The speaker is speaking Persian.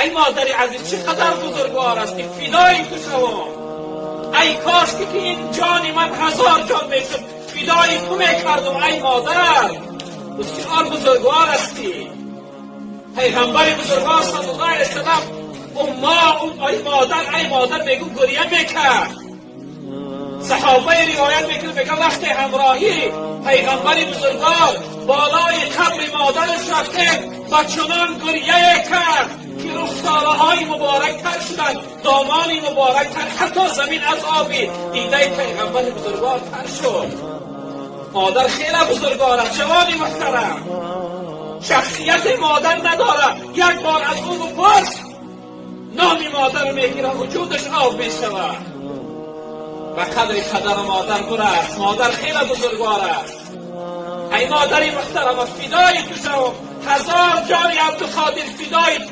ای مادری عزیز چقدر بزرگوار هستی، فدای تو شوم. ای کاش که این جان من 1000 جان میشد، فدای تو میکردم. ای مادر بسیار بزرگوار هستی. پیغمبر بزرگوار صلی الله علیه وسلم ای مادر میگو گریه میکرد. صحابه روایت میکنه میگه وقتی همراهی پیغمبر بزرگوار بالای قبر مادرش رفته و چنان گریه کرد که رخسارهای مبارک تر شدن، دامانی مبارک تر، حتی زمین از آبی دیده پیغمبر بزرگوار تر شد. مادر خیلی بزرگوار است. جوانی محترم، شخصیت مادر نداره، یک بار از او بپرس نامی مادر رو میگیره وجودش آب میشود. و قدر مادر برست. مادر خیلی بزرگوار است. ای مادری محترم، فدای تو شوم. 1000 جان عبدالقادر فدای تو.